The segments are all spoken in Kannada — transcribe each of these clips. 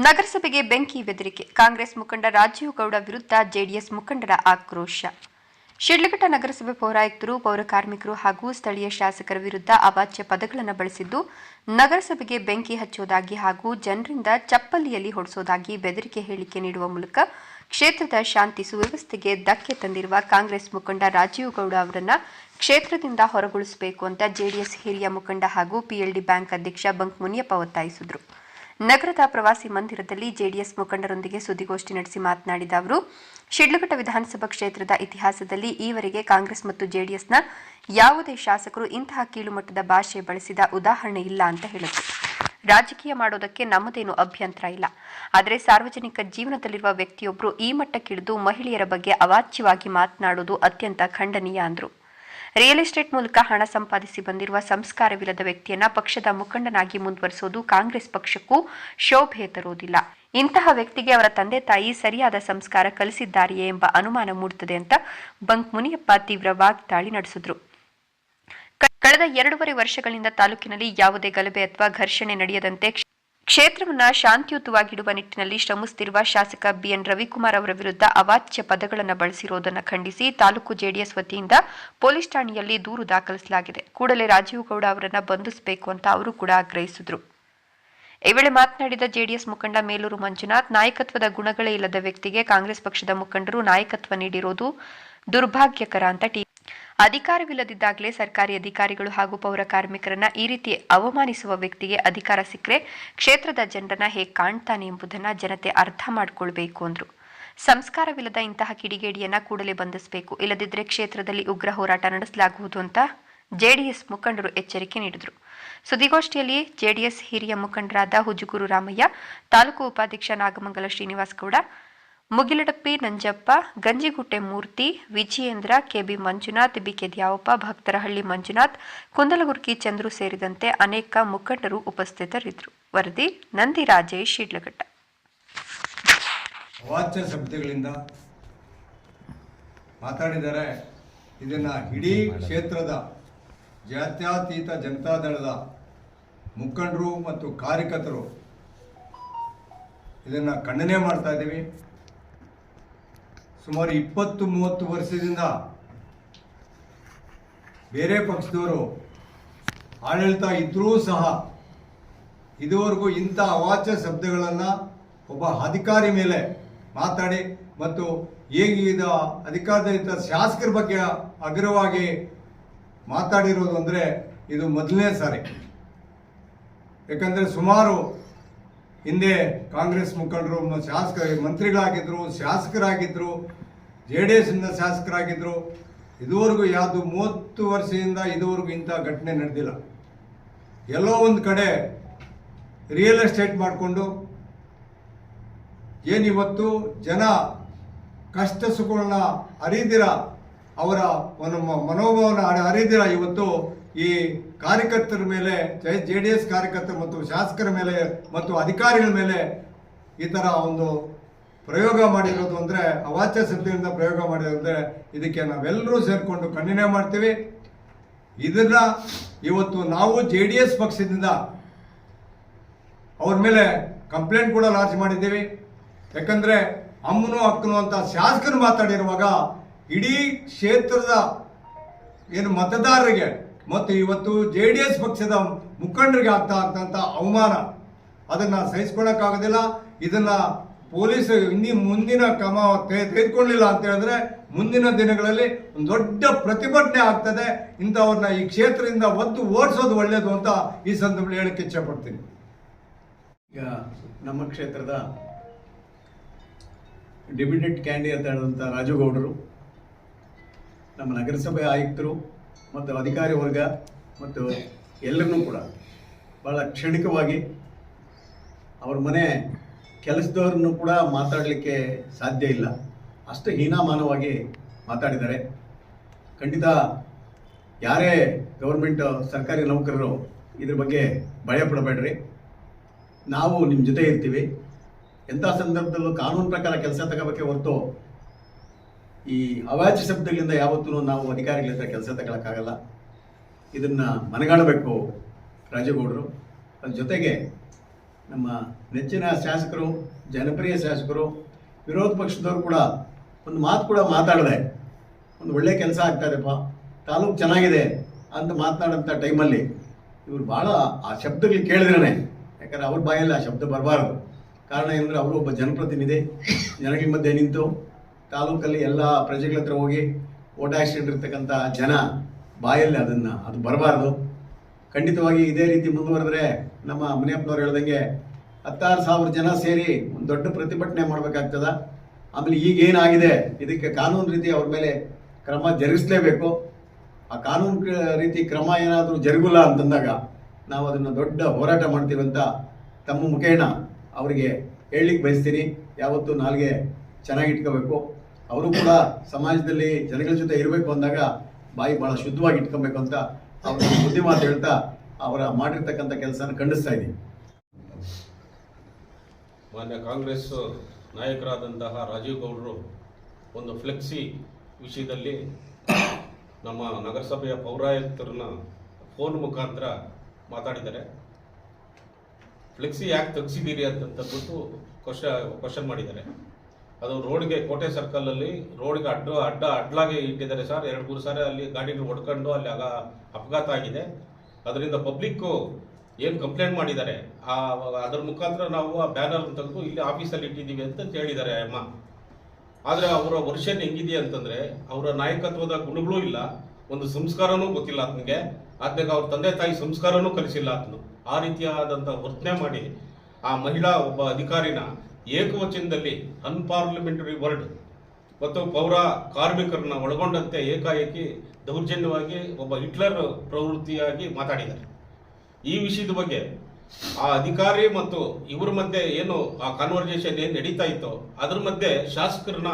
ನಗರಸಭೆಗೆ ಬೆಂಕಿ ಬೆದರಿಕೆ. ಕಾಂಗ್ರೆಸ್ ಮುಖಂಡ ರಾಜೀವ್ ಗೌಡ ವಿರುದ್ಧ ಜೆಡಿಎಸ್ ಮುಖಂಡರ ಆಕ್ರೋಶ. ಶಿಡ್ಲಘಟ್ಟ ನಗರಸಭೆ ಪೌರಾಯುಕ್ತರು, ಪೌರಕಾರ್ಮಿಕರು ಹಾಗೂ ಸ್ಥಳೀಯ ಶಾಸಕರ ವಿರುದ್ಧ ಅವಾಚ್ಯ ಪದಗಳನ್ನು ಬಳಸಿದ್ದು, ನಗರಸಭೆಗೆ ಬೆಂಕಿ ಹಚ್ಚುವುದಾಗಿ ಹಾಗೂ ಜನರಿಂದ ಚಪ್ಪಲಿಯಲ್ಲಿ ಹೊಡೆಸೋದಾಗಿ ಬೆದರಿಕೆ ಹೇಳಿಕೆ ನೀಡುವ ಮೂಲಕ ಕ್ಷೇತ್ರದ ಶಾಂತಿ ಸುವ್ಯವಸ್ಥೆಗೆ ಧಕ್ಕೆ ತಂದಿರುವ ಕಾಂಗ್ರೆಸ್ ಮುಖಂಡ ರಾಜೀವ್ ಗೌಡ ಅವರನ್ನು ಕ್ಷೇತ್ರದಿಂದ ಹೊರಗೊಳಿಸಬೇಕು ಅಂತ ಜೆಡಿಎಸ್ ಹಿರಿಯ ಮುಖಂಡ ಹಾಗೂ ಪಿಎಲ್ಡಿ ಬ್ಯಾಂಕ್ ಅಧ್ಯಕ್ಷ ಬಂಕ್ ಮುನಿಯಪ್ಪ ಒತ್ತಾಯಿಸಿದರು. ನಗರದ ಪ್ರವಾಸಿ ಮಂದಿರದಲ್ಲಿ ಜೆಡಿಎಸ್ ಮುಖಂಡರೊಂದಿಗೆ ಸುದ್ದಿಗೋಷ್ಠಿ ನಡೆಸಿ ಮಾತನಾಡಿದ ಅವರು, ಶಿಡ್ಲಘಟ್ಟ ವಿಧಾನಸಭಾ ಕ್ಷೇತ್ರದ ಇತಿಹಾಸದಲ್ಲಿ ಈವರೆಗೆ ಕಾಂಗ್ರೆಸ್ ಮತ್ತು ಜೆಡಿಎಸ್ನ ಯಾವುದೇ ಶಾಸಕರು ಇಂತಹ ಕೀಳುಮಟ್ಟದ ಭಾಷೆ ಬಳಸಿದ ಉದಾಹರಣೆ ಇಲ್ಲ ಅಂತ ಹೇಳಿದರು. ರಾಜಕೀಯ ಮಾಡೋದಕ್ಕೆ ನಮ್ಮದೇನು ಅಭ್ಯಂತರ ಇಲ್ಲ, ಆದರೆ ಸಾರ್ವಜನಿಕ ಜೀವನದಲ್ಲಿರುವ ವ್ಯಕ್ತಿಯೊಬ್ಬರು ಈ ಮಟ್ಟಕ್ಕಿಳಿದು ಮಹಿಳೆಯರ ಬಗ್ಗೆ ಅವಾಚ್ಯವಾಗಿ ಮಾತನಾಡುವುದು ಅತ್ಯಂತ ಖಂಡನೀಯ ಅಂದರು. ರಿಯಲ್ ಎಸ್ಟೇಟ್ ಮೂಲಕ ಹಣ ಸಂಪಾದಿಸಿ ಬಂದಿರುವ ಸಂಸ್ಕಾರವಿಲ್ಲದ ವ್ಯಕ್ತಿಯನ್ನ ಪಕ್ಷದ ಮುಖಂಡನಾಗಿ ಮುಂದುವರಿಸುವುದು ಕಾಂಗ್ರೆಸ್ ಪಕ್ಷಕ್ಕೂ ಶೋಭೆ ತರುವುದಿಲ್ಲ. ಇಂತಹ ವ್ಯಕ್ತಿಗೆ ಅವರ ತಂದೆ ತಾಯಿ ಸರಿಯಾದ ಸಂಸ್ಕಾರ ಕಲಿಸಿದ್ದಾರೆಯೇ ಎಂಬ ಅನುಮಾನ ಮೂಡುತ್ತದೆ ಅಂತ ಬಂಕ್ ಮುನಿಯಪ್ಪ ತೀವ್ರ ವಾಗ್ದಾಳಿ ನಡೆಸಿದ್ರು. ಕಳೆದ 2.5 ವರ್ಷಗಳಿಂದ ತಾಲೂಕಿನಲ್ಲಿ ಯಾವುದೇ ಗಲಭೆ ಅಥವಾ ಘರ್ಷಣೆ ನಡೆಯದಂತೆ ಕ್ಷೇತ್ರವನ್ನು ಶಾಂತಿಯುತವಾಗಿಡುವ ನಿಟ್ಟಿನಲ್ಲಿ ಶ್ರಮಿಸುತ್ತಿರುವ ಶಾಸಕ ಬಿಎನ್ ರವಿಕುಮಾರ್ ಅವರ ವಿರುದ್ಧ ಅವಾಚ್ಯ ಪದಗಳನ್ನು ಬಳಸಿರುವುದನ್ನು ಖಂಡಿಸಿ ತಾಲೂಕು ಜೆಡಿಎಸ್ ವತಿಯಿಂದ ಪೊಲೀಸ್ ಠಾಣೆಯಲ್ಲಿ ದೂರು ದಾಖಲಿಸಲಾಗಿದೆ. ಕೂಡಲೇ ರಾಜೀವ್ ಗೌಡ ಅವರನ್ನು ಬಂಧಿಸಬೇಕು ಅಂತ ಅವರು ಕೂಡ ಆಗ್ರಹಿಸಿದರು. ಈ ವೇಳೆ ಮಾತನಾಡಿದ ಜೆಡಿಎಸ್ ಮುಖಂಡ ಮೇಲೂರು ಮಂಜುನಾಥ್, ನಾಯಕತ್ವದ ಗುಣಗಳೇ ಇಲ್ಲದ ವ್ಯಕ್ತಿಗೆ ಕಾಂಗ್ರೆಸ್ ಪಕ್ಷದ ಮುಖಂಡರು ನಾಯಕತ್ವ ನೀಡಿರುವುದು ದುರ್ಭಾಗ್ಯಕರ ಅಂತ ಅಧಿಕಾರವಿಲ್ಲದಿದ್ದಾಗಲೇ ಸರ್ಕಾರಿ ಅಧಿಕಾರಿಗಳು ಹಾಗೂ ಪೌರ ಕಾರ್ಮಿಕರನ್ನ ಈ ರೀತಿ ಅವಮಾನಿಸುವ ವ್ಯಕ್ತಿಗೆ ಅಧಿಕಾರ ಸಿಕ್ಕರೆ ಕ್ಷೇತ್ರದ ಜನರನ್ನ ಹೇಗೆ ಕಾಣ್ತಾನೆ ಎಂಬುದನ್ನ ಜನತೆ ಅರ್ಥ ಮಾಡಿಕೊಳ್ಬೇಕು ಅಂದ್ರು. ಸಂಸ್ಕಾರವಿಲ್ಲದ ಇಂತಹ ಕಿಡಿಗೇಡಿಯನ್ನ ಕೂಡಲೇ ಬಂಧಿಸಬೇಕು, ಇಲ್ಲದಿದ್ದರೆ ಕ್ಷೇತ್ರದಲ್ಲಿ ಉಗ್ರ ಹೋರಾಟ ನಡೆಸಲಾಗುವುದು ಅಂತ ಜೆಡಿಎಸ್ ಮುಖಂಡರು ಎಚ್ಚರಿಕೆ ನೀಡಿದರು. ಸುದ್ದಿಗೋಷ್ಠಿಯಲ್ಲಿ ಜೆಡಿಎಸ್ ಹಿರಿಯ ಮುಖಂಡರಾದ ಹುಜುಗೂರು ರಾಮಯ್ಯ, ತಾಲೂಕು ಉಪಾಧ್ಯಕ್ಷ ನಾಗಮಂಗಲ ಶ್ರೀನಿವಾಸ್ ಗೌಡ, ಮುಗಿಲಡಪ್ಪಿ ನಂಜಪ್ಪ, ಗಂಜಿಗುಟ್ಟೆ ಮೂರ್ತಿ, ವಿಜಯೇಂದ್ರ, ಕೆಬಿ ಮಂಜುನಾಥ್, ಬಿಕೆ ದ್ಯಾವಪ್ಪ, ಭಕ್ತರಹಳ್ಳಿ ಮಂಜುನಾಥ್, ಕುಂದಲಗುರ್ಕಿ ಚಂದ್ರು ಸೇರಿದಂತೆ ಅನೇಕ ಮುಖಂಡರು ಉಪಸ್ಥಿತರಿದ್ದರು. ವರದಿ ನಂದಿ ರಾಜೇಶ್, ಶಿಡ್ಲಘಟ್ಟ. ಅವಾಚ್ಯ ಶಬ್ದಗಳಿಂದ ಮಾತಾಡಿದರೆ ಇದನ್ನ ಇಡೀ ಕ್ಷೇತ್ರದ ಜಾತ್ಯತೀತ ಜನತಾದಳದ ಮುಖಂಡರು ಮತ್ತು ಕಾರ್ಯಕರ್ತರು ಇದನ್ನ ಖಂಡನೆ ಮಾಡ್ತಾ ಇದ್ದೀವಿ. ಸುಮಾರು 20-30 ವರ್ಷದಿಂದ ಬೇರೆ ಪಕ್ಷದವರು ಆಡಳಿತ ಇದ್ರೂ ಸಹ ಇದುವರೆಗೂ ಇಂಥ ಅವಾಚ್ಯ ಶಬ್ದಗಳನ್ನು ಒಬ್ಬ ಅಧಿಕಾರಿ ಮೇಲೆ ಮಾತಾಡಿ ಮತ್ತು ಹೇಗೆ ಇದು ಅಧಿಕಾರದಲ್ಲಿದ್ದ ಶಾಸಕರ ಬಗ್ಗೆ ಅಗ್ರವಾಗಿ ಮಾತಾಡಿರೋದು ಅಂದರೆ ಇದು ಮೊದಲನೇ ಸಾರಿ. ಯಾಕಂದರೆ ಸುಮಾರು ಹಿಂದೆ ಕಾಂಗ್ರೆಸ್ ಮುಖಂಡರು ಮಂತ್ರಿಗಳಾಗಿದ್ದರು, ಶಾಸಕರಾಗಿದ್ದರು, ಜೆಡಿಎಸ್ನಿಂದ ಶಾಸಕರಾಗಿದ್ದರು. ಇದುವರೆಗೂ ಯಾವುದು 30 ವರ್ಷದಿಂದ ಇದುವರೆಗೂ ಇಂಥ ಘಟನೆ ನಡೆದಿಲ್ಲ. ಎಲ್ಲೋ ಒಂದು ಕಡೆ ರಿಯಲ್ ಎಸ್ಟೇಟ್ ಮಾಡಿಕೊಂಡು ಏನಿವತ್ತು ಜನ ಕಷ್ಟ ಸುಖಗಳನ್ನ ಅರಿದಿರ, ಅವರ ಮನೋಭಾವನ ಅರಿದಿರ ಇವತ್ತು ಈ ಕಾರ್ಯಕರ್ತರ ಮೇಲೆ, ಜೆಡಿಎಸ್ ಕಾರ್ಯಕರ್ತರು ಮತ್ತು ಶಾಸಕರ ಮೇಲೆ ಮತ್ತು ಅಧಿಕಾರಿಗಳ ಮೇಲೆ ಈ ಥರ ಒಂದು ಪ್ರಯೋಗ ಮಾಡಿರೋದು ಅಂದರೆ, ಅವಾಚ್ಯ ಶಬ್ದದಿಂದ ಪ್ರಯೋಗ ಮಾಡಿರೋದು ಅಂದರೆ ಇದಕ್ಕೆ ನಾವೆಲ್ಲರೂ ಸೇರಿಕೊಂಡು ಖಂಡನೆ ಮಾಡ್ತೀವಿ. ಇದನ್ನ ಇವತ್ತು ನಾವು ಜೆಡಿಎಸ್ ಪಕ್ಷದಿಂದ ಅವ್ರ ಮೇಲೆ ಕಂಪ್ಲೇಂಟ್ ಕೂಡ ಲಾಂಚ್ ಮಾಡಿದ್ದೀವಿ. ಯಾಕಂದರೆ ಅಮ್ಮನು ಅಕ್ಕನು ಅಂತ ಶಾಸಕರು ಮಾತಾಡಿರುವಾಗ ಇಡೀ ಕ್ಷೇತ್ರದ ಏನು ಮತದಾರರಿಗೆ ಮತ್ತು ಇವತ್ತು ಜೆಡಿಎಸ್ ಪಕ್ಷದ ಮುಖಂಡರಿಗೆ ಆಗ್ತಾ ಇರ್ತಂಥ ಅವಮಾನ ಅದನ್ನು ಸಹಿಸ್ಕೊಳಕ್ಕಾಗೋದಿಲ್ಲ. ಇದನ್ನು ಪೊಲೀಸ್ ಮುಂದಿನ ಕ್ರಮ ತೆಗೆದುಕೊಳ್ಳಿಲ್ಲ ಅಂತ ಹೇಳಿದ್ರೆ ಮುಂದಿನ ದಿನಗಳಲ್ಲಿ ಒಂದು ದೊಡ್ಡ ಪ್ರತಿಭಟನೆ ಆಗ್ತದೆ. ಇಂಥವ್ರನ್ನ ಈ ಕ್ಷೇತ್ರದಿಂದ ಒದ್ದು ಓಡಿಸೋದು ಒಳ್ಳೆಯದು ಅಂತ ಈ ಸಂದರ್ಭದಲ್ಲಿ ಹೇಳಕ್ಕೆ ಇಚ್ಛೆ ಪಡ್ತೀನಿ. ಈಗ ನಮ್ಮ ಕ್ಷೇತ್ರದ ಡೆಪ್ಯೂಟೆಡ್ ಕ್ಯಾಂಡಿಡೇಟ್ ಆದಂಥ ರಾಜುಗೌಡರು, ನಮ್ಮ ನಗರಸಭೆ ಆಯುಕ್ತರು ಮತ್ತು ಅಧಿಕಾರಿ ವರ್ಗ ಮತ್ತು ಎಲ್ಲರನ್ನೂ ಕೂಡ ಭಾಳ ಕ್ಷಣಿಕವಾಗಿ ಅವ್ರ ಮನೆ ಕೆಲಸದವ್ರನ್ನು ಕೂಡ ಮಾತಾಡಲಿಕ್ಕೆ ಸಾಧ್ಯ ಇಲ್ಲ, ಅಷ್ಟು ಹೀನಾಮಾನವಾಗಿ ಮಾತಾಡಿದ್ದಾರೆ. ಖಂಡಿತ ಯಾರೇ ಗೌರ್ಮೆಂಟ್ ಸರ್ಕಾರಿ ನೌಕರರು ಇದ್ರ ಬಗ್ಗೆ ಭಯ ಪಡಬೇಡ್ರಿ, ನಾವು ನಿಮ್ಮ ಜೊತೆ ಇರ್ತೀವಿ. ಎಂಥ ಸಂದರ್ಭದಲ್ಲೂ ಕಾನೂನು ಪ್ರಕಾರ ಕೆಲಸ ತಗೋಬೇಕೆ ಹೊರತು ಈ ಅವಾಚ್ಯ ಶಬ್ದಗಳಿಂದ ಯಾವತ್ತೂ ನಾವು ಅಧಿಕಾರಿಗಳ ಹತ್ರ ಕೆಲಸ ತಗೊಳಕ್ಕಾಗಲ್ಲ. ಇದನ್ನು ಮನಗಾಣಬೇಕು ರಾಜೇಗೌಡರು. ಅದ್ರ ಜೊತೆಗೆ ನಮ್ಮ ನೆಚ್ಚಿನ ಶಾಸಕರು, ಜನಪ್ರಿಯ ಶಾಸಕರು, ವಿರೋಧ ಪಕ್ಷದವರು ಕೂಡ ಒಂದು ಮಾತು ಕೂಡ ಮಾತಾಡದೆ ಒಂದು ಒಳ್ಳೆ ಕೆಲಸ ಆಗ್ತಾ ಇದೆಪ್ಪ, ತಾಲೂಕು ಚೆನ್ನಾಗಿದೆ ಅಂತ ಮಾತನಾಡೋಂಥ ಟೈಮಲ್ಲಿ ಇವರು ಭಾಳ ಆ ಶಬ್ದಗಳು ಕೇಳಿದ್ರೇ, ಯಾಕಂದರೆ ಅವ್ರ ಬಾಯಲ್ಲಿ ಆ ಶಬ್ದ ಬರಬಾರ್ದು. ಕಾರಣ ಏನಂದರೆ ಅವರು ಒಬ್ಬ ಜನಪ್ರತಿನಿಧಿ, ಜನಗಳ ಮಧ್ಯೆ ನಿಂತು ತಾಲೂಕಲ್ಲಿ ಎಲ್ಲ ಪ್ರಜೆಗಳ ಹತ್ರ ಹೋಗಿ ಓಟ್ ಹಾಕ್ಸ್ಕೊಂಡಿರ್ತಕ್ಕಂಥ ಜನ ಬಾಯಲ್ಲಿ ಅದು ಬರಬಾರ್ದು. ಖಂಡಿತವಾಗಿ ಇದೇ ರೀತಿ ಮುಂದುವರೆದ್ರೆ ನಮ್ಮ ಮುನಿಯಪ್ಪನವ್ರು ಹೇಳ್ದಂಗೆ 16,000 ಜನ ಸೇರಿ ಒಂದು ದೊಡ್ಡ ಪ್ರತಿಭಟನೆ ಮಾಡಬೇಕಾಗ್ತದ. ಆಮೇಲೆ ಈಗೇನಾಗಿದೆ ಇದಕ್ಕೆ ಕಾನೂನು ರೀತಿ ಅವ್ರ ಮೇಲೆ ಕ್ರಮ ಜರುಗಿಸಲೇಬೇಕು. ಆ ಕಾನೂನು ರೀತಿ ಕ್ರಮ ಏನಾದರೂ ಜರುಗಿಲ್ಲ ಅಂತಂದಾಗ ನಾವು ಅದನ್ನು ದೊಡ್ಡ ಹೋರಾಟ ಮಾಡ್ತೀವಿ ಅಂತ ತಮ್ಮ ಮುಖೇನ ಅವರಿಗೆ ಹೇಳಲಿಕ್ಕೆ ಬಯಸ್ತೀನಿ. ಯಾವತ್ತೂ ನಾಲ್ಗೆ ಚೆನ್ನಾಗಿಟ್ಕೋಬೇಕು. ಅವರು ಕೂಡ ಸಮಾಜದಲ್ಲಿ ಜನಗಳ ಜೊತೆ ಇರಬೇಕು ಅಂದಾಗ ಬಾಯಿ ಭಾಳ ಶುದ್ಧವಾಗಿ ಇಟ್ಕೊಬೇಕು ಅಂತ ಅವ್ರಿಗೆ ಬುದ್ಧಿ ಮಾತು ಹೇಳ್ತಾ ಅವರ ಮಾಡಿರ್ತಕ್ಕಂಥ ಕೆಲಸನ ಖಂಡಿಸ್ತಾ ಇದ್ದೀನಿ. ಮಾನ್ಯ ಕಾಂಗ್ರೆಸ್ ನಾಯಕರಾದಂತಹ ರಾಜೀವ್ ಗೌಡರು ಒಂದು ಫ್ಲೆಕ್ಸಿ ವಿಷಯದಲ್ಲಿ ನಮ್ಮ ನಗರಸಭೆಯ ಪೌರಾಯುಕ್ತರನ್ನ ಫೋನ್ ಮುಖಾಂತರ ಮಾತಾಡಿದ್ದಾರೆ. ಫ್ಲೆಕ್ಸಿ ಯಾಕೆ ತೆಗ್ಸಿದ್ದೀರಿ ಅಂತಂದ್ಬಿಟ್ಟು ಕ್ವಶನ್ ಮಾಡಿದ್ದಾರೆ. ಅದು ರೋಡ್ಗೆ, ಕೋಟೆ ಸರ್ಕಲಲ್ಲಿ ರೋಡ್ಗೆ ಅಡ್ಡಲಾಗಿ ಇಟ್ಟಿದ್ದಾರೆ ಸರ್. 2-3 ಸಾರಿ ಅಲ್ಲಿ ಗಾಡಿಗಳು ಹೊಡ್ಕೊಂಡು ಅಲ್ಲಿ ಅಪಘಾತ ಆಗಿದೆ. ಅದರಿಂದ ಪಬ್ಲಿಕ್ಕು ಏನು ಕಂಪ್ಲೇಂಟ್ ಮಾಡಿದ್ದಾರೆ, ಅದರ ಮುಖಾಂತರ ನಾವು ಆ ಬ್ಯಾನರ್ ತೆಗೆದು ಇಲ್ಲಿ ಆಫೀಸಲ್ಲಿ ಇಟ್ಟಿದ್ದೀವಿ ಅಂತ ಹೇಳಿದ್ದಾರೆ ಅಮ್ಮ. ಆದರೆ ಅವರ ವರ್ಷನ್ ಹೆಂಗಿದೆ ಅಂತಂದರೆ ಅವರ ನಾಯಕತ್ವದ ಗುಣಗಳೂ ಇಲ್ಲ, ಒಂದು ಸಂಸ್ಕಾರನೂ ಗೊತ್ತಿಲ್ಲ ಆತನಿಗೆ. ಆತನಿಗೆ ಅವ್ರ ತಂದೆ ತಾಯಿ ಸಂಸ್ಕಾರನೂ ಕಲಿಸಿಲ್ಲ ಆತನು. ಆ ರೀತಿಯಾದಂಥ ವರ್ತನೆ ಮಾಡಿ ಆ ಮಹಿಳಾ ಒಬ್ಬ ಅಧಿಕಾರಿನ ಏಕವಚನದಲ್ಲಿ ಅನ್ಪಾರ್ಲಿಮೆಂಟರಿ ವರ್ಡ್ ಮತ್ತು ಪೌರ ಕಾರ್ಮಿಕರನ್ನ ಒಳಗೊಂಡಂತೆ ಏಕಾಏಕಿ ದೌರ್ಜನ್ಯವಾಗಿ ಒಬ್ಬ ಹಿಟ್ಲರ್ ಪ್ರವೃತ್ತಿಯಾಗಿ ಮಾತಾಡಿದ್ದಾರೆ. ಈ ವಿಷಯದ ಬಗ್ಗೆ ಆ ಅಧಿಕಾರಿ ಮತ್ತು ಇವರ ಮಧ್ಯೆ ಏನು ಆ ಕಾನ್ವರ್ಜೇಷನ್ ಏನು ನಡೀತಾ ಇತ್ತೋ ಅದ್ರ ಮಧ್ಯೆ ಶಾಸಕರನ್ನ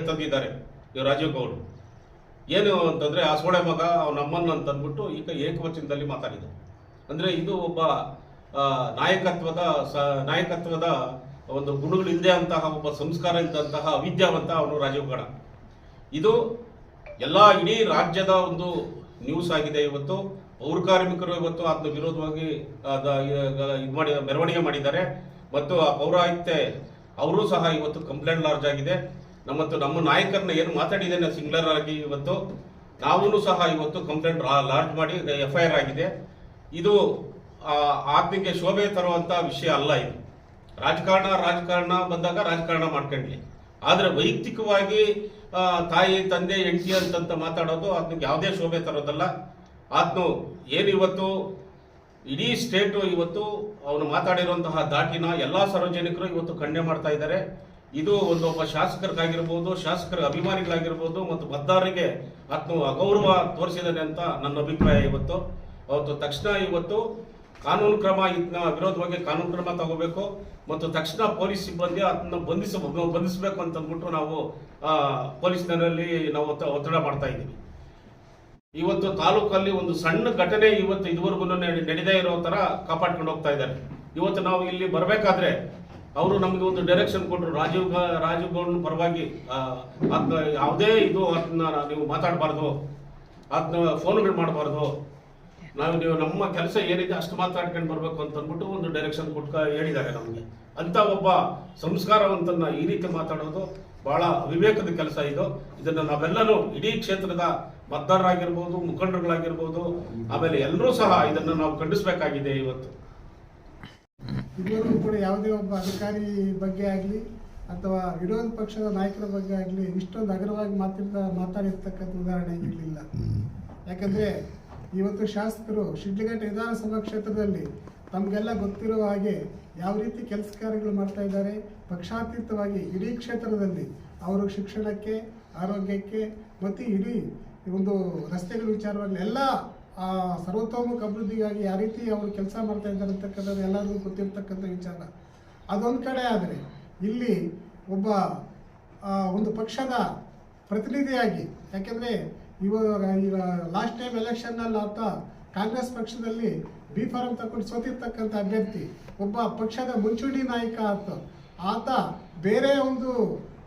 ತಂದಿದ್ದಾರೆ ಇವರು ರಾಜೀವ್ ಗೌಡ್ರು. ಏನು ಅಂತಂದ್ರೆ ಆ ಸೋಳೆ ಮಗ ನಮ್ಮನ್ನು ಅಂತಂದ್ಬಿಟ್ಟು ಈಗ ಏಕವಚನದಲ್ಲಿ ಮಾತಾಡಿದ್ದಾರೆ. ಅಂದ್ರೆ ಇದು ಒಬ್ಬ ನಾಯಕತ್ವದ ಒಂದು ಗುಣಗಳು ಇಲ್ಲದೆ ಅಂತಹ ಒಬ್ಬ ಸಂಸ್ಕಾರ ಇದ್ದಂತಹ ಅವಿದ್ಯಾವಂತ ಅವನು ರಾಜೀವ್ ಗೌಡ. ಇದು ಎಲ್ಲ ಇಡೀ ರಾಜ್ಯದ ಒಂದು ನ್ಯೂಸ್ ಆಗಿದೆ. ಇವತ್ತು ಪೌರ ಕಾರ್ಮಿಕರು ಇವತ್ತು ಅದನ್ನ ವಿರೋಧವಾಗಿ ಮೆರವಣಿಗೆ ಮಾಡಿದ್ದಾರೆ ಮತ್ತು ಆ ಪೌರಾಯುಕ್ತೆ ಅವರು ಸಹ ಇವತ್ತು ಕಂಪ್ಲೇಂಟ್ ಲಾರ್ಜ್ ಆಗಿದೆ. ನಮ್ಮ ನಾಯಕರನ್ನ ಏನು ಮಾತಾಡಿದ್ದೇನೆ ಸಿಂಗ್ಯುಲರ್ ಆಗಿ ಇವತ್ತು ನಾವು ಸಹ ಇವತ್ತು ಕಂಪ್ಲೇಂಟ್ ಲಾರ್ಜ್ ಮಾಡಿ FIR ಆಗಿದೆ. ಇದು ಆತ್ಮಿಗೆ ಶೋಭೆ ತರುವಂತ ವಿಷಯ ಅಲ್ಲ. ಇದು ರಾಜಕಾರಣ ಬಂದಾಗ ರಾಜಕಾರಣ ಮಾಡ್ಕೊಂಡ್ಲಿ, ಆದ್ರೆ ವೈಯಕ್ತಿಕವಾಗಿ ತಾಯಿ ತಂದೆ ಹೆಂಡತಿ ಅಂತಂತ ಮಾತಾಡೋದು ಆತ್ಮಿಗೆ ಯಾವುದೇ ಶೋಭೆ ತರೋದಲ್ಲ. ಆತ್ನು ಏನು ಇವತ್ತು ಇಡೀ ಸ್ಟೇಟು ಇವತ್ತು ಅವನು ಮಾತಾಡಿರುವಂತಹ ದಾಟಿನ ಎಲ್ಲಾ ಸಾರ್ವಜನಿಕರು ಇವತ್ತು ಖಂಡನೆ ಮಾಡ್ತಾ ಇದ್ದಾರೆ. ಇದು ಒಬ್ಬ ಶಾಸಕರಿಗಾಗಿರ್ಬೋದು, ಶಾಸಕರ ಅಭಿಮಾನಿಗಳಾಗಿರ್ಬೋದು ಮತ್ತು ಮತದಾರರಿಗೆ ಆತ್ನು ಅಗೌರವ ತೋರಿಸಿದ್ದಾನೆ ಅಂತ ನನ್ನ ಅಭಿಪ್ರಾಯ. ಅವತ್ತು ತಕ್ಷಣ ಇವತ್ತು ಕಾನೂನು ಕ್ರಮ ಇದನ್ನ ವಿರೋಧವಾಗಿ ಕಾನೂನು ಕ್ರಮ ತಗೋಬೇಕು ಮತ್ತು ತಕ್ಷಣ ಪೊಲೀಸ್ ಸಿಬ್ಬಂದಿ ಅದನ್ನ ಬಂಧಿಸಬೇಕು ಅಂತ ಅಂದ್ಬಿಟ್ಟು ನಾವು ಪೊಲೀಸ್ನಲ್ಲಿ ನಾವು ಒತ್ತಡ ಮಾಡ್ತಾ ಇದ್ದೀವಿ. ಇವತ್ತು ತಾಲೂಕಲ್ಲಿ ಒಂದು ಸಣ್ಣ ಘಟನೆ ಇವತ್ತು ಇದುವರೆಗೂ ನಡೀದೇ ಇರೋ ತರ ಕಾಪಾಡ್ಕೊಂಡು ಹೋಗ್ತಾ ಇದ್ದಾರೆ. ಇವತ್ತು ನಾವು ಇಲ್ಲಿ ಬರಬೇಕಾದ್ರೆ ಅವರು ನಮಗೆ ಒಂದು ಡೈರೆಕ್ಷನ್ ಕೊಟ್ಟರು, ರಾಜೀವ್ ಗೌಡ್ನ ಪರವಾಗಿ ಅದನ್ನ ಯಾವುದೇ ಇದು ಅದನ್ನ ನೀವು ಮಾತಾಡಬಾರ್ದು, ಅದನ್ನ ಫೋನ್ಗಳು ಮಾಡಬಾರ್ದು, ನೀವು ನಮ್ಮ ಕೆಲಸ ಏನಿದೆ ಅಷ್ಟು ಮಾತಾಡ್ಕೊಂಡು ಬರ್ಬೇಕು ಅಂತ ಅಂದ್ಬಿಟ್ಟು ಒಂದು ಡೈರೆಕ್ಷನ್ ಹೇಳಿದ್ದಾರೆ ನಮಗೆ. ಅಂತ ಒಬ್ಬ ಸಂಸ್ಕಾರವಂತನ್ನ ಈ ರೀತಿ ಮಾತಾಡೋದು ಬಹಳ ಅವಿವೇಕದ ಕೆಲಸ. ಇದನ್ನ ನಾವೆಲ್ಲರೂ ಇಡೀ ಕ್ಷೇತ್ರದ ಮತದಾರರಾಗಿರ್ಬೋದು, ಮುಖಂಡರುಗಳಾಗಿರ್ಬೋದು, ಆಮೇಲೆ ಎಲ್ಲರೂ ಸಹ ಇದನ್ನು ನಾವು ಖಂಡಿಸಬೇಕಾಗಿದೆ. ಇದುವರೆಗೂ ಕೂಡ ಯಾವುದೇ ಒಬ್ಬ ಅಧಿಕಾರಿ ಬಗ್ಗೆ ಆಗಲಿ ಅಥವಾ ವಿರೋಧ ಪಕ್ಷದ ನಾಯಕರ ಬಗ್ಗೆ ಆಗಲಿ ಇಷ್ಟೊಂದು ಅಗ್ರವಾಗಿ ಮಾತಾಡಿರ್ತಕ್ಕಂಥ ಉದಾಹರಣೆ ಇರಲಿಲ್ಲ. ಯಾಕಂದರೆ ಇವತ್ತು ಶಾಸಕರು ಶಿಡ್ಲಘಟ್ಟ ವಿಧಾನಸಭಾ ಕ್ಷೇತ್ರದಲ್ಲಿ ತಮಗೆಲ್ಲ ಗೊತ್ತಿರುವ ಹಾಗೆ ಯಾವ ರೀತಿ ಕೆಲಸ ಕಾರ್ಯಗಳು ಮಾಡ್ತಾ ಇದ್ದಾರೆ. ಪಕ್ಷಾತೀತವಾಗಿ ಇಡೀ ಕ್ಷೇತ್ರದಲ್ಲಿ ಅವರು ಶಿಕ್ಷಣಕ್ಕೆ, ಆರೋಗ್ಯಕ್ಕೆ ಮತ್ತು ಇಡೀ ಒಂದು ರಸ್ತೆಗಳ ವಿಚಾರವಾಗಿ ಎಲ್ಲ ಸರ್ವತೋಮುಖ ಅಭಿವೃದ್ಧಿಗಾಗಿ ಯಾವ ರೀತಿ ಅವರು ಕೆಲಸ ಮಾಡ್ತಾ ಇದ್ದಾರೆ ಅಂತಕ್ಕಂಥದ್ದು ಎಲ್ಲರಿಗೂ ಗೊತ್ತಿರ್ತಕ್ಕಂಥ ವಿಚಾರ. ಅದೊಂದು ಕಡೆ ಆದರೆ ಇಲ್ಲಿ ಒಬ್ಬ ಒಂದು ಪಕ್ಷದ ಪ್ರತಿನಿಧಿಯಾಗಿ, ಯಾಕೆಂದರೆ ಈಗ ಲಾಸ್ಟ್ ಟೈಮ್ ಎಲೆಕ್ಷನ್ನಲ್ಲಿ ಆತ ಕಾಂಗ್ರೆಸ್ ಪಕ್ಷದಲ್ಲಿ B ಫಾರಂ ತಗೊಂಡು ಸೋತಿರ್ತಕ್ಕಂಥ ಅಭ್ಯರ್ಥಿ, ಒಬ್ಬ ಪಕ್ಷದ ಮುಂಚೂಣಿ ನಾಯಕ ಆತ ಬೇರೆ ಒಂದು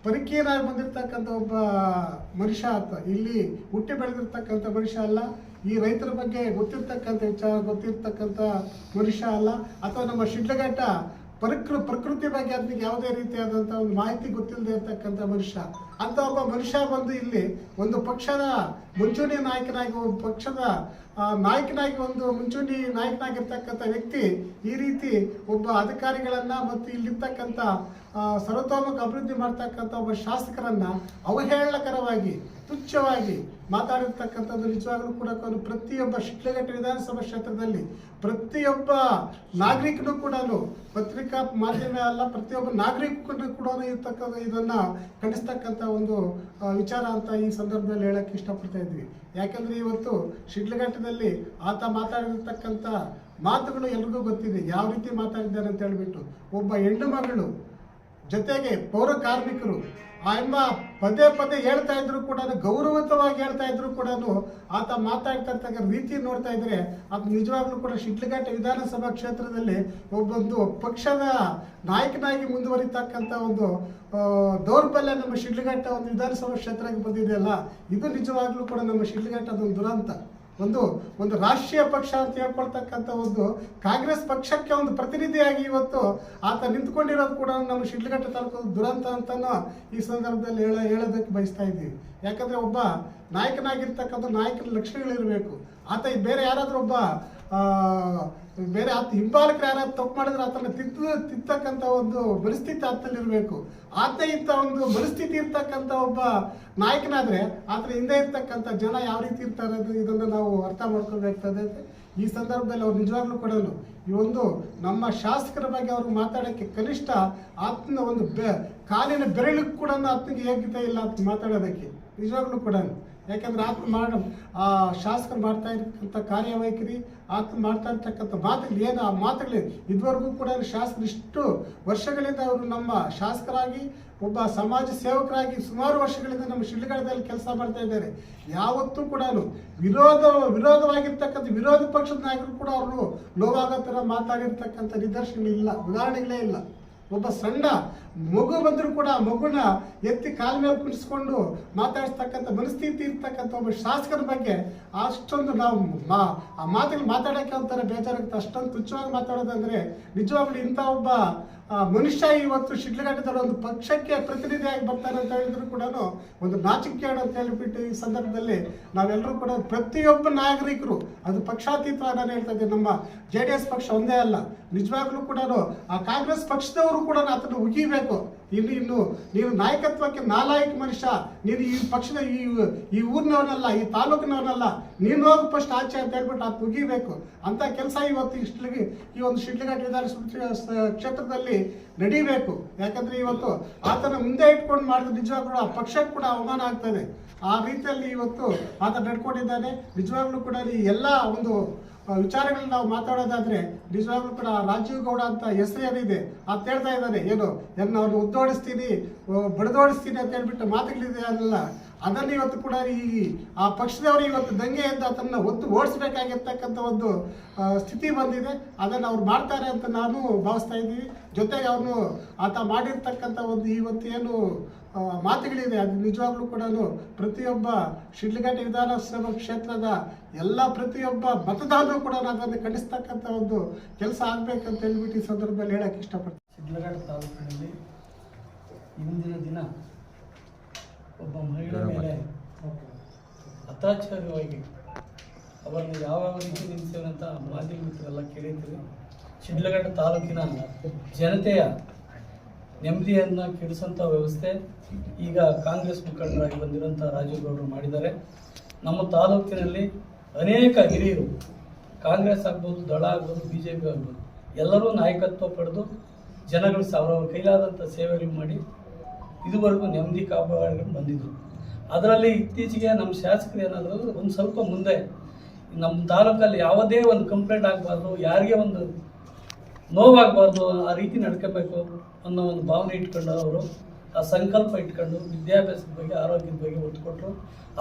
ಪರಿಕೀಯನಾಗಿ ಬಂದಿರತಕ್ಕಂಥ ಒಬ್ಬ ಮನುಷ್ಯ ಆತ. ಇಲ್ಲಿ ಹುಟ್ಟಿ ಬೆಳೆದಿರ್ತಕ್ಕಂಥ ಮನುಷ್ಯ ಅಲ್ಲ. ಈ ರೈತರ ಬಗ್ಗೆ ಗೊತ್ತಿರ್ತಕ್ಕಂಥ ವಿಚಾರ ಗೊತ್ತಿರ್ತಕ್ಕಂಥ ಮನುಷ್ಯ ಅಲ್ಲ. ಅಥವಾ ನಮ್ಮ ಶಿಡ್ಲಘಟ್ಟ ಪ್ರಕೃತಿ ಬಗ್ಗೆ ಅದಕ್ಕೆ ಯಾವುದೇ ರೀತಿಯಾದಂಥ ಒಂದು ಮಾಹಿತಿ ಗೊತ್ತಿಲ್ಲದೆ ಇರ್ತಕ್ಕಂಥ ಮನುಷ್ಯ ಅಂತ ಒಬ್ಬ ಮನುಷ್ಯ ಬಂದು ಇಲ್ಲಿ ಒಂದು ಪಕ್ಷದ ಮುಂಚೂಣಿ ನಾಯಕನಾಗಿ, ಒಂದು ಪಕ್ಷದ ನಾಯಕನಾಗಿ, ಒಂದು ಮುಂಚೂಣಿ ನಾಯಕನಾಗಿರ್ತಕ್ಕಂಥ ವ್ಯಕ್ತಿ ಈ ರೀತಿ ಒಬ್ಬ ಅಧಿಕಾರಿಗಳನ್ನ ಮತ್ತು ಇಲ್ಲಿರ್ತಕ್ಕಂಥ ಸರ್ವತೋಮುಖ ಅಭಿವೃದ್ಧಿ ಮಾಡ್ತಕ್ಕಂಥ ಒಬ್ಬ ಶಾಸಕರನ್ನ ಅವಹೇಳನಕರವಾಗಿ, ತುಚ್ಛವಾಗಿ ಮಾತಾಡಿರ್ತಕ್ಕಂಥದ್ದು ನಿಜವಾಗ್ಲೂ ಕೂಡ ಪ್ರತಿಯೊಬ್ಬ ಶಿಡ್ಲಘಟ್ಟ ವಿಧಾನಸಭಾ ಕ್ಷೇತ್ರದಲ್ಲಿ ಪ್ರತಿಯೊಬ್ಬ ನಾಗರಿಕನು ಕೂಡ, ಪತ್ರಿಕಾ ಮಾಧ್ಯಮ ಅಲ್ಲ, ಪ್ರತಿಯೊಬ್ಬ ನಾಗರಿಕನು ಕೂಡ ಇರ್ತಕ್ಕಂಥ ಇದನ್ನ ಖಂಡಿಸ್ತಕ್ಕಂಥ ಒಂದು ವಿಚಾರ ಅಂತ ಈ ಸಂದರ್ಭದಲ್ಲಿ ಹೇಳಕ್ಕೆ ಇಷ್ಟಪಡ್ತಾ ಇದ್ವಿ. ಯಾಕಂದ್ರೆ ಇವತ್ತು ಶಿಡ್ಲಘಟ್ಟದಲ್ಲಿ ಆತ ಮಾತಾಡಿರ್ತಕ್ಕಂಥ ಮಾತುಗಳು ಎಲ್ರಿಗೂ ಗೊತ್ತಿದೆ, ಯಾವ ರೀತಿ ಮಾತಾಡಿದ್ದಾರೆ ಅಂತ ಹೇಳ್ಬಿಟ್ಟು. ಒಬ್ಬ ಹೆಣ್ಣು ಮಗಳು ಜೊತೆಗೆ ಪೌರ ಕಾರ್ಮಿಕರು ಎಂಬ ಪದೇ ಪದೇ ಹೇಳ್ತಾ ಇದ್ರು ಕೂಡ, ಗೌರವಯುತವಾಗಿ ಹೇಳ್ತಾ ಇದ್ರು ಕೂಡ ಆತ ಮಾತಾಡ್ತಕ್ಕಂಥ ರೀತಿ ನೋಡ್ತಾ ಇದ್ರೆ ಅದು ನಿಜವಾಗ್ಲೂ ಕೂಡ ಶಿಡ್ಲಘಟ್ಟ ವಿಧಾನಸಭಾ ಕ್ಷೇತ್ರದಲ್ಲಿ ಒಬ್ಬೊಂದು ಪಕ್ಷದ ನಾಯಕನಾಗಿ ಮುಂದುವರಿತಕ್ಕಂಥ ಒಂದು ದೌರ್ಬಲ್ಯ ನಮ್ಮ ಶಿಡ್ಲಘಟ್ಟ ಒಂದು ವಿಧಾನಸಭಾ ಕ್ಷೇತ್ರಕ್ಕೆ ಬಂದಿದೆಯಲ್ಲ, ಇದು ನಿಜವಾಗ್ಲೂ ಕೂಡ ನಮ್ಮ ಶಿಡ್ಲಘಟ್ಟದ ಒಂದು ದುರಂತ. ಒಂದು ರಾಷ್ಟ್ರೀಯ ಪಕ್ಷ ಅಂತ ಹೇಳ್ಕೊಳ್ತಕ್ಕಂಥ ಒಂದು ಕಾಂಗ್ರೆಸ್ ಪಕ್ಷಕ್ಕೆ ಒಂದು ಪ್ರತಿನಿಧಿಯಾಗಿ ಇವತ್ತು ಆತ ನಿಂತ್ಕೊಂಡಿರೋದು ಕೂಡ ನಮ್ಮ ಶಿಡ್ಲಘಟ್ಟ ತಾಲೂಕು ದುರಂತ ಅಂತನೂ ಈ ಸಂದರ್ಭದಲ್ಲಿ ಹೇಳೋದಕ್ಕೆ ಬಯಸ್ತಾ ಇದ್ದೀವಿ. ಯಾಕಂದ್ರೆ ಒಬ್ಬ ನಾಯಕನಾಗಿರ್ತಕ್ಕಂಥ ನಾಯಕನ ಲಕ್ಷಣಗಳಿರಬೇಕು. ಆತ ಬೇರೆ ಯಾರಾದ್ರೂ ಒಬ್ಬ ಬೇರೆ ಆತ ಹಿಂಬಾಲಕರು ಯಾರಾದ್ರೂ ತಪ್ಪು ಮಾಡಿದ್ರೆ ಆತನ ತಿದ್ದಕ್ಕಂಥ ಒಂದು ಪರಿಸ್ಥಿತಿ ಆತನಲ್ಲಿರಬೇಕು. ಆತ ಇಂಥ ಒಂದು ಪರಿಸ್ಥಿತಿ ಇರ್ತಕ್ಕಂಥ ಒಬ್ಬ ನಾಯಕನಾದ್ರೆ ಆತನ ಹಿಂದೆ ಇರ್ತಕ್ಕಂಥ ಜನ ಯಾವ ರೀತಿ ಇರ್ತಾರೆ ಇದನ್ನು ನಾವು ಅರ್ಥ ಮಾಡ್ಕೊಳ್ಬೇಕಾಗ್ತದೆ. ಈ ಸಂದರ್ಭದಲ್ಲಿ ಅವ್ರು ನಿಜವಾಗ್ಲೂ ಕೂಡ ಈ ಒಂದು ನಮ್ಮ ಶಾಸಕರ ಬಗ್ಗೆ ಅವ್ರಿಗೆ ಮಾತಾಡೋಕ್ಕೆ ಕನಿಷ್ಠ ಆತನ ಒಂದು ಕಾಲಿನ ಬೆರಳಿಗೆ ಕೂಡ ಆತನಿಗೆ ಯೋಗ್ಯತೆ ಇಲ್ಲ ಅಂತ ಮಾತಾಡೋದಕ್ಕೆ ನಿಜವಾಗ್ಲೂ ಕೂಡ. ಯಾಕಂದ್ರೆ ಆತ ಶಾಸಕರು ಮಾಡ್ತಾ ಇರ್ತಕ್ಕಂಥ ಕಾರ್ಯವೈಖರಿ, ಆತ ಮಾಡ್ತಾ ಇರ್ತಕ್ಕಂಥ ಮಾತುಗಳು ಏನು, ಆ ಮಾತುಗಳು ಇದುವರೆಗೂ ಕೂಡ ಶಾಸಕರು ಇಷ್ಟು ವರ್ಷಗಳಿಂದ ಅವರು ನಮ್ಮ ಶಾಸಕರಾಗಿ, ಒಬ್ಬ ಸಮಾಜ ಸೇವಕರಾಗಿ ಸುಮಾರು ವರ್ಷಗಳಿಂದ ನಮ್ಮ ಶಿಡ್ಲಘಟ್ಟದಲ್ಲಿ ಕೆಲಸ ಮಾಡ್ತಾ ಇದ್ದಾರೆ. ಯಾವತ್ತೂ ಕೂಡ ವಿರೋಧವಾಗಿರ್ತಕ್ಕಂಥ ವಿರೋಧ ಪಕ್ಷದ ನಾಯಕರು ಕೂಡ ಅವರು ನೋವಾಗೋ ಥರ ಮಾತಾಡಿರ್ತಕ್ಕಂಥ ನಿದರ್ಶನಗಳಿಲ್ಲ, ಉದಾಹರಣೆಗಳೇ ಇಲ್ಲ. ಒಬ್ಬ ಸಣ್ಣ ಮಗು ಬಂದರೂ ಕೂಡ ಮಗುನ ಎತ್ತಿ ಕಾಲ ಮೇಲೆ ಕುಣಿಸ್ಕೊಂಡು ಮಾತಾಡಿಸ್ತಕ್ಕಂಥ ಮನಸ್ಥಿತಿ ಇರ್ತಕ್ಕಂಥ ಒಬ್ಬ ಶಾಸಕರ ಬಗ್ಗೆ ಅಷ್ಟೊಂದು ನಾವು ಆ ಮಾತುಗಳು ಮಾತಾಡೋಕ್ಕೆ ಒಂಥರ ಬೇಜಾರಾಗುತ್ತೆ. ಅಷ್ಟೊಂದು ತುಚ್ಛವಾಗಿ ಮಾತಾಡೋದಂದ್ರೆ ನಿಜವಾಗ್ಲೂ ಇಂಥ ಒಬ್ಬ ಮನುಷ್ಯ ಇವತ್ತು ಶಿಡ್ಲಘಟ್ಟದಲ್ಲಿ ಒಂದು ಪಕ್ಷಕ್ಕೆ ಪ್ರತಿನಿಧಿಯಾಗಿ ಬರ್ತಾನೆ ಅಂತ ಹೇಳಿದ್ರು ಕೂಡ ಒಂದು ನಾಚಿಕೆಗೇಡು ಅಂತ ಹೇಳಿಬಿಟ್ಟು ಈ ಸಂದರ್ಭದಲ್ಲಿ ನಾವೆಲ್ಲರೂ ಕೂಡ ಪ್ರತಿಯೊಬ್ಬ ನಾಗರಿಕರು, ಅದು ಪಕ್ಷಾತೀತ ನಾನು ಹೇಳ್ತಾ ಇದ್ದೀನಿ, ನಮ್ಮ JDS ಪಕ್ಷ ಒಂದೇ ಅಲ್ಲ, ನಿಜವಾಗ್ಲೂ ಕೂಡ ಆ ಕಾಂಗ್ರೆಸ್ ಪಕ್ಷದವರು ಕೂಡ ಅದನ್ನು ಉಗಿಬೇಕು. ಇನ್ನು ನೀನು ನಾಯಕತ್ವಕ್ಕೆ ನಾಲಾಯಕ ಮನುಷ್ಯ, ನೀನು ಈ ಪಕ್ಷದ ಈ ಊರಿನವನಲ್ಲ, ಈ ತಾಲೂಕಿನವನಲ್ಲ, ನೀನು ಹೋಗಿ ಫಸ್ಟ್ ಆಚೆ ಅಂತ ಹೇಳ್ಬಿಟ್ಟು ಅದು ಮುಗಿಬೇಕು ಅಂತ ಕೆಲಸ ಇವತ್ತು ಈ ಒಂದು ಶಿಡ್ಲಘಟ್ಟ ವಿಧಾನಸಭಾ ಕ್ಷೇತ್ರದಲ್ಲಿ ನಡೀಬೇಕು. ಯಾಕಂದ್ರೆ ಇವತ್ತು ಆತನ ಮುಂದೆ ಇಟ್ಕೊಂಡು ಮಾಡಿದ್ರೆ ನಿಜವಾಗ್ಲೂ ಆ ಪಕ್ಷಕ್ಕೆ ಕೂಡ ಅವಮಾನ ಆಗ್ತದೆ. ಆ ರೀತಿಯಲ್ಲಿ ಇವತ್ತು ಆತ ನಡ್ಕೊಂಡಿದ್ದಾನೆ. ನಿಜವಾಗ್ಲೂ ಕೂಡ ಈ ಎಲ್ಲ ಒಂದು ವಿಚಾರಗಳನ್ನ ನಾವು ಮಾತಾಡೋದಾದ್ರೆ ನಿಜವಾಗ್ಲೂ ಕೂಡ ರಾಜೀವ್ ಗೌಡ ಅಂತ ಹೆಸರು ಏನಿದೆ ಅಂತ ಹೇಳ್ತಾ ಇದ್ದಾನೆ, ಏನು ಅವ್ನು ಉದ್ದೋಡಿಸ್ತೀನಿ, ಬಡದೋಡಿಸ್ತೀನಿ ಅಂತ ಹೇಳ್ಬಿಟ್ಟು ಮಾತುಗಳಿದೆ ಅದಲ್ಲ, ಅದನ್ನು ಇವತ್ತು ಕೂಡ ಆ ಪಕ್ಷದವರು ಇವತ್ತು ದಂಗೆ ಎದ್ದು ಅದನ್ನು ಓಡಿಸ್ಬೇಕಾಗಿರ್ತಕ್ಕಂಥ ಒಂದು ಸ್ಥಿತಿ ಬಂದಿದೆ. ಅದನ್ನು ಅವ್ರು ಮಾಡ್ತಾರೆ ಅಂತ ನಾನು ಭಾವಿಸ್ತಾ ಇದ್ದೀವಿ. ಜೊತೆಗೆ ಅವನು ಆತ ಮಾಡಿರ್ತಕ್ಕಂಥ ಒಂದು ಇವತ್ತು ಏನು ಮಾತುಗಳಿದೆ ಅದು ನಿಜವಾಗ್ಲೂ ಕೂಡ ಪ್ರತಿಯೊಬ್ಬ ಶಿಡ್ಲಘಟ್ಟ ವಿಧಾನಸಭಾ ಕ್ಷೇತ್ರದ ಎಲ್ಲ ಪ್ರತಿಯೊಬ್ಬ ಮತದಾರರು ಕೂಡ ಅದನ್ನು ಖಂಡಿಸ್ತಕ್ಕಂಥ ಒಂದು ಕೆಲಸ ಆಗ್ಬೇಕಂತ ಹೇಳ್ಬಿಟ್ಟು ಈ ಸಂದರ್ಭದಲ್ಲಿ ಹೇಳಕ್ಕೆ ಇಷ್ಟಪಡ್ತೀನಿ. ಶಿಡ್ಲಘಟ್ಟ ತಾಲೂಕಿನಲ್ಲಿ ಇಂದಿನ ದಿನ ಒಬ್ಬ ಮಹಿಳೆ ಮೇಲೆ ಅತ್ಯಾಚಾರವಾಗಿ ಅವರನ್ನು ಯಾವ ರೀತಿ ನಿಲ್ಲಿಸ್ತೇವೆ ಅಂತ ಮಾಧ್ಯಮ ಮಿತ್ರರೆಲ್ಲ ಕೇಳಿದ್ದೀವಿ. ಶಿಡ್ಲಘಟ್ಟ ತಾಲೂಕಿನ ಜನತೆಯ ನೆಮ್ಮದಿಯನ್ನು ಕೆಡಿಸೋಂಥ ವ್ಯವಸ್ಥೆ ಈಗ ಕಾಂಗ್ರೆಸ್ ಮುಖಂಡರಾಗಿ ಬಂದಿರೋಂಥ ರಾಜೀವ್ ಗೌಡರು ಮಾಡಿದ್ದಾರೆ. ನಮ್ಮ ತಾಲೂಕಿನಲ್ಲಿ ಅನೇಕ ಹಿರಿಯರು, ಕಾಂಗ್ರೆಸ್ ಆಗ್ಬೋದು, ದಳ ಆಗ್ಬೋದು, BJP ಆಗ್ಬೋದು, ಎಲ್ಲರೂ ನಾಯಕತ್ವ ಪಡೆದು ಜನಗಳು ಅವರವರ ಕೈಲಾದಂಥ ಸೇವೆಗಳು ಮಾಡಿ ಇದುವರೆಗೂ ನೆಮ್ಮದಿ ಕಾಪಾಡಿಕೊಂಡು ಬಂದಿದ್ದರು. ಅದರಲ್ಲಿ ಇತ್ತೀಚೆಗೆ ನಮ್ಮ ಶಾಸಕರು ಏನಾದರೂ ಒಂದು ಸ್ವಲ್ಪ ಮುಂದೆ ನಮ್ಮ ತಾಲೂಕಲ್ಲಿ ಯಾವುದೇ ಒಂದು ಕಂಪ್ಲೇಂಟ್ ಆಗಬಾರ್ದು, ಯಾರಿಗೆ ಒಂದು ನೋವಾಗಬಾರ್ದು, ಆ ರೀತಿ ನಡ್ಕೋಬೇಕು ಅನ್ನೋ ಒಂದು ಭಾವನೆ ಇಟ್ಕೊಂಡು ಅವರು ಆ ಸಂಕಲ್ಪ ಇಟ್ಕೊಂಡು ವಿದ್ಯಾಭ್ಯಾಸದ ಬಗ್ಗೆ, ಆರೋಗ್ಯದ ಬಗ್ಗೆ ಒತ್ತು ಕೊಟ್ಟರು.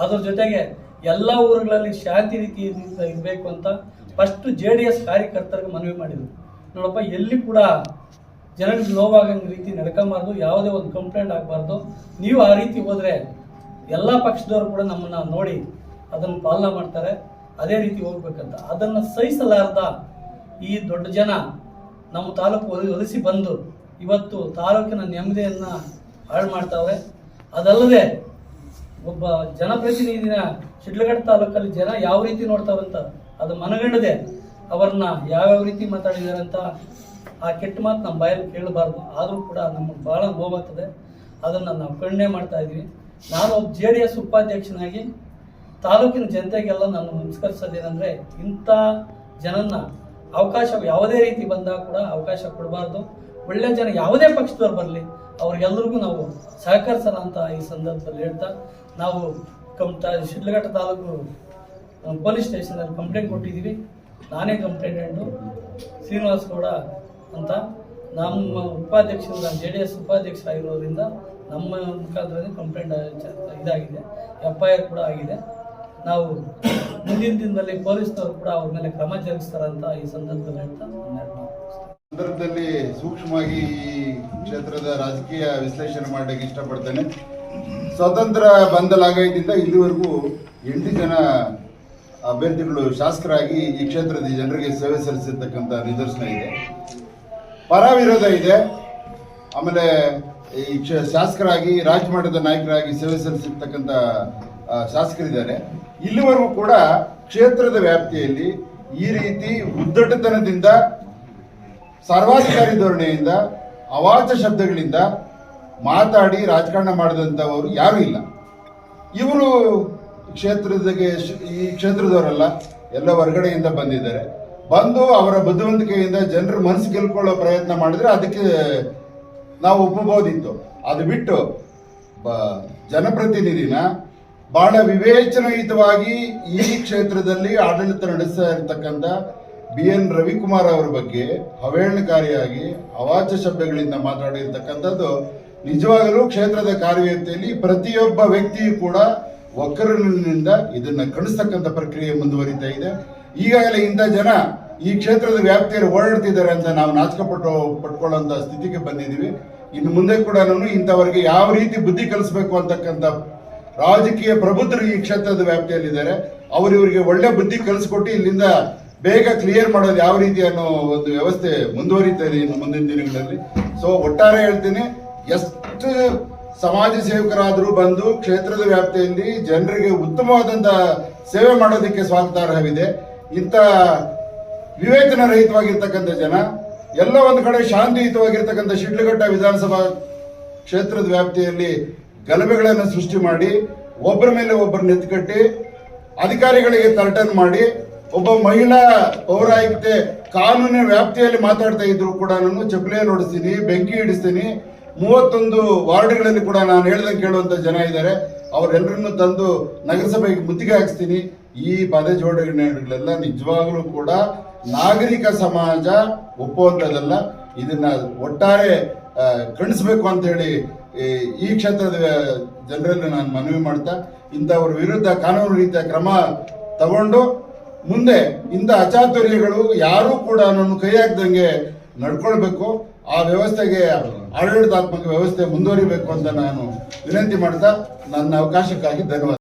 ಅದ್ರ ಜೊತೆಗೆ ಎಲ್ಲ ಊರುಗಳಲ್ಲಿ ಶಾಂತಿ ರೀತಿಯಿಂದ ಇರಬೇಕು ಅಂತ ಫಸ್ಟು JDS ಕಾರ್ಯಕರ್ತರಿಗೆ ಮನವಿ ಮಾಡಿದರು. ನೋಡಪ್ಪ, ಎಲ್ಲಿ ಕೂಡ ಜನರಿಗೆ ನೋವಾಗಂಗೆ ರೀತಿ ನಡ್ಕೊಂಬಾರ್ದು, ಯಾವುದೇ ಒಂದು ಕಂಪ್ಲೇಂಟ್ ಆಗಬಾರ್ದು, ನೀವು ಆ ರೀತಿ ಹೋದರೆ ಎಲ್ಲ ಪಕ್ಷದವರು ಕೂಡ ನಮ್ಮನ್ನು ನೋಡಿ ಅದನ್ನು ಪಾಲನೆ ಮಾಡ್ತಾರೆ, ಅದೇ ರೀತಿ ಹೋಗ್ಬೇಕಂತ. ಅದನ್ನು ಸಹಿಸಲಾರ್ದ ಈ ದೊಡ್ಡ ಜನ ನಮ್ಮ ತಾಲೂಕು ಒಲಿಸಿ ಬಂದು ಇವತ್ತು ತಾಲೂಕಿನ ನೆಮ್ಮದಿಯನ್ನು ಹಾಳು ಮಾಡ್ತಾವೆ. ಅದಲ್ಲದೆ ಒಬ್ಬ ಜನಪ್ರತಿನಿಧಿನ ಶಿಡ್ಲಘಟ್ಟ ತಾಲೂಕಲ್ಲಿ ಜನ ಯಾವ ರೀತಿ ನೋಡ್ತಾವಂತ ಅದು ಮನಗಂಡದೆ ಅವ್ರನ್ನ ಯಾವ್ಯಾವ ರೀತಿ ಮಾತಾಡಿದ್ದಾರೆ ಅಂತ ಆ ಕೆಟ್ಟ ಮಾತು ನಮ್ಮ ಬಾಯಲ್ಲಿ ಕೇಳಬಾರ್ದು. ಆದರೂ ಕೂಡ ನಮಗೆ ಭಾಳ ನೋವಾಗ್ತದೆ. ಅದನ್ನು ನಾವು ಖಂಡನೆ ಮಾಡ್ತಾ ಇದ್ದೀವಿ. ನಾನು ಒಬ್ಬ JDS ಉಪಾಧ್ಯಕ್ಷನಾಗಿ ತಾಲೂಕಿನ ಜನತೆಗೆಲ್ಲ ನಾನು ನಮಸ್ಕರಿಸೋದೇನೆಂದರೆ, ಇಂಥ ಜನನ್ನ ಅವಕಾಶ ಯಾವುದೇ ರೀತಿ ಬಂದಾಗ ಕೂಡ ಅವಕಾಶ ಕೊಡಬಾರ್ದು. ಒಳ್ಳೆ ಜನ ಯಾವುದೇ ಪಕ್ಷದವ್ರು ಬರಲಿ ಅವ್ರಿಗೆಲ್ಲರಿಗೂ ನಾವು ಸಹಕರಿಸೋಣ ಅಂತ ಈ ಸಂದರ್ಭದಲ್ಲಿ ಹೇಳ್ತಾ, ನಾವು ಶಿಡ್ಲಘಟ್ಟ ತಾಲೂಕು ಪೊಲೀಸ್ ಸ್ಟೇಷನಲ್ಲಿ ಕಂಪ್ಲೇಂಟ್ ಕೊಟ್ಟಿದ್ದೀವಿ. ನಾನೇ ಕಂಪ್ಲೇಂಟೆಂಟು ಶ್ರೀನಿವಾಸ್ ಗೌಡ ಅಂತ. ನಮ್ಮ ಉಪಾಧ್ಯಕ್ಷರಿಂದ JDS ಉಪಾಧ್ಯಕ್ಷರಾಗಿರೋದ್ರಿಂದ ನಮ್ಮ ಮುಖಾಂತರ ಕಂಪ್ಲೇಂಟ್ ಇದಾಗಿದೆ, FIR ಕೂಡ ಆಗಿದೆ. ನಾವು ಮುಂದಿನ ದಿನದಲ್ಲಿ ಪೊಲೀಸ್ನವರು ಕೂಡ ಅವ್ರ ಮೇಲೆ ಕ್ರಮ ಜರುಗಿಸ್ತಾರಂತ ಈ ಸಂದರ್ಭದಲ್ಲಿ ಹೇಳ್ತಾ ಸಂದರ್ಭದಲ್ಲಿ ಸೂಕ್ಷ್ಮವಾಗಿ ಈ ಕ್ಷೇತ್ರದ ರಾಜಕೀಯ ವಿಶ್ಲೇಷಣೆ ಮಾಡಲಿಕ್ಕೆ ಇಷ್ಟಪಡ್ತೇನೆ. ಸ್ವತಂತ್ರ ಬಂದಲಾಗದಿಂದ ಇಲ್ಲಿವರೆಗೂ 8 ಜನ ಅಭ್ಯರ್ಥಿಗಳು ಶಾಸಕರಾಗಿ ಈ ಕ್ಷೇತ್ರದ ಜನರಿಗೆ ಸೇವೆ ಸಲ್ಲಿಸಿರ್ತಕ್ಕಂಥ ನಿದರ್ಶನ ಇದೆ. ಪರ ವಿರೋಧ ಇದೆ. ಆಮೇಲೆ ಈ ಶಾಸಕರಾಗಿ ರಾಜಮಟ್ಟದ ನಾಯಕರಾಗಿ ಸೇವೆ ಸಲ್ಲಿಸಿರ್ತಕ್ಕಂಥ ಶಾಸಕರಿದ್ದಾರೆ. ಇಲ್ಲಿವರೆಗೂ ಕೂಡ ಕ್ಷೇತ್ರದ ವ್ಯಾಪ್ತಿಯಲ್ಲಿ ಈ ರೀತಿ ಉದ್ದಟತನದಿಂದ, ಸರ್ವಾಧಿಕಾರಿ ಧೋರಣೆಯಿಂದ, ಅವಾಚ್ಯ ಶಬ್ದಗಳಿಂದ ಮಾತಾಡಿ ರಾಜಕಾರಣ ಮಾಡಿದಂಥವರು ಯಾರೂ ಇಲ್ಲ. ಇವರು ಈ ಕ್ಷೇತ್ರದವರಲ್ಲ, ಎಲ್ಲ ಹೊರಗಡೆಯಿಂದ ಬಂದಿದ್ದಾರೆ. ಬಂದು ಅವರ ಬುದ್ಧಿವಂತಿಕೆಯಿಂದ ಜನರ ಮನಸ್ಸು ಗೆಲ್ಕೊಳ್ಳೋ ಪ್ರಯತ್ನ ಮಾಡಿದ್ರೆ ಅದಕ್ಕೆ ನಾವು ಒಪ್ಪಬಹುದಿತ್ತು. ಅದು ಬಿಟ್ಟು ಜನಪ್ರತಿನಿಧಿನ ಬಹಳ ವಿವೇಚನಯುತವಾಗಿ ಈ ಕ್ಷೇತ್ರದಲ್ಲಿ ಆಡಳಿತ ನಡೆಸ್ತಾ ಇರತಕ್ಕಂಥ BN ರವಿಕುಮಾರ್ ಅವರ ಬಗ್ಗೆ ಅವಹೇಳನಕಾರಿಯಾಗಿ ಅವಾಚ್ಯ ಶಬ್ದಗಳಿಂದ ಮಾತಾಡಿರ್ತಕ್ಕಂಥದ್ದು ನಿಜವಾಗಲೂ ಕ್ಷೇತ್ರದ ಕಾರ್ಯವ್ಯಾಪ್ತಿಯಲ್ಲಿ ಪ್ರತಿಯೊಬ್ಬ ವ್ಯಕ್ತಿಯೂ ಕೂಡ ಒಕ್ಕರಿನಿಂದ ಇದನ್ನ ಖಂಡಿಸ್ತಕ್ಕಂಥ ಪ್ರಕ್ರಿಯೆ ಮುಂದುವರಿತಾ ಇದೆ. ಈಗಾಗಲೇ ಇಂಥ ಜನ ಈ ಕ್ಷೇತ್ರದ ವ್ಯಾಪ್ತಿಯಲ್ಲಿ ಓಡಾಡ್ತಿದ್ದಾರೆ ಅಂತ ನಾವು ಪಟ್ಕೊಳ್ಳುವಂತ ಸ್ಥಿತಿಗೆ ಬಂದಿದ್ದೀವಿ. ಇನ್ನು ಮುಂದೆ ಕೂಡ ಇಂಥವರಿಗೆ ಯಾವ ರೀತಿ ಬುದ್ಧಿ ಕಲಿಸಬೇಕು ಅಂತಕ್ಕಂಥ ರಾಜಕೀಯ ಪ್ರಬುದ್ಧರು ಈ ಕ್ಷೇತ್ರದ ವ್ಯಾಪ್ತಿಯಲ್ಲಿದ್ದಾರೆ. ಇವರಿಗೆ ಒಳ್ಳೆ ಬುದ್ಧಿ ಕಲಿಸ್ಕೊಟ್ಟು ಇಲ್ಲಿಂದ ಬೇಗ ಕ್ಲಿಯರ್ ಮಾಡೋದು ಯಾವ ರೀತಿ ಅನ್ನೋ ಒಂದು ವ್ಯವಸ್ಥೆ ಮುಂದುವರಿತಾ ಇದೆ ಇನ್ನು ಮುಂದಿನ ದಿನಗಳಲ್ಲಿ. ಸೊ ಒಟ್ಟಾರೆ ಹೇಳ್ತೀನಿ, ಎಷ್ಟು ಸಮಾಜ ಸೇವಕರಾದರೂ ಬಂದು ಕ್ಷೇತ್ರದ ವ್ಯಾಪ್ತಿಯಲ್ಲಿ ಜನರಿಗೆ ಉತ್ತಮವಾದಂಥ ಸೇವೆ ಮಾಡೋದಕ್ಕೆ ಸ್ವಾಗತಾರ್ಹವಿದೆ. ಇಂಥ ವಿವೇಚನ ರಹಿತವಾಗಿರ್ತಕ್ಕಂಥ ಜನ ಎಲ್ಲ ಒಂದು ಕಡೆ ಶಾಂತಿಯುತವಾಗಿರ್ತಕ್ಕಂಥ ಶಿಡ್ಲಘಟ್ಟ ವಿಧಾನಸಭಾ ಕ್ಷೇತ್ರದ ವ್ಯಾಪ್ತಿಯಲ್ಲಿ ಗಲಭೆಗಳನ್ನು ಸೃಷ್ಟಿ ಮಾಡಿ ಒಬ್ಬರ ಮೇಲೆ ಒಬ್ಬರು ನೆತ್ಕಟ್ಟಿ ಅಧಿಕಾರಿಗಳಿಗೆ ತರ್ಟನ್ ಮಾಡಿ ಒಬ್ಬ ಮಹಿಳಾ ಪೌರಾಯುಕ್ತೆ ಕಾನೂನಿನ ವ್ಯಾಪ್ತಿಯಲ್ಲಿ ಮಾತಾಡ್ತಾ ಇದ್ರು ಕೂಡ ನಾನು ಚಪ್ಪಲಿಯಲ್ಲಿ ಹೊಡಿಸ್ತೀನಿ, ಬೆಂಕಿ ಇಡಿಸ್ತೀನಿ. 31 ವಾರ್ಡ್ಗಳಲ್ಲಿ ಕೂಡ ನಾನು ಹೇಳ್ದಂಗೆ ಕೇಳುವಂತ ಜನ ಇದ್ದಾರೆ. ಅವರೆಲ್ಲರನ್ನು ತಂದು ನಗರಸಭೆಗೆ ಮುತ್ತಿಗೆ ಹಾಕಿಸ್ತೀನಿ. ಈ ಪದ ಜೋಡಣೆಗಳೆಲ್ಲ ನಿಜವಾಗಲೂ ಕೂಡ ನಾಗರಿಕ ಸಮಾಜ ಒಪ್ಪುವಂಥದ್ದಲ್ಲ. ಇದನ್ನ ಒಟ್ಟಾರೆ ಖಂಡಿಸಬೇಕು ಅಂತ ಹೇಳಿ ಈ ಕ್ಷೇತ್ರದ ಜನರಲ್ಲಿ ನಾನು ಮನವಿ ಮಾಡ್ತಾ, ಇಂಥವ್ರ ವಿರುದ್ಧ ಕಾನೂನು ರೀತಿಯ ಕ್ರಮ ತಗೊಂಡು ಮುಂದೆ ಇಂಥ ಅಚಾತುರ್ಯಗಳು ಯಾರೂ ಕೂಡ ನನ್ನ ಕೈ ಹಾಕ್ದಂಗೆ ನಡ್ಕೊಳ್ಬೇಕು. ಆ ವ್ಯವಸ್ಥೆಗೆ ಆಡಳಿತಾತ್ಮಕ ವ್ಯವಸ್ಥೆ ಮುಂದುವರಿಬೇಕು ಅಂತ ನಾನು ವಿನಂತಿ ಮಾಡ್ತಾ ನನ್ನ ಅವಕಾಶಕ್ಕಾಗಿ ಧನ್ಯವಾದ.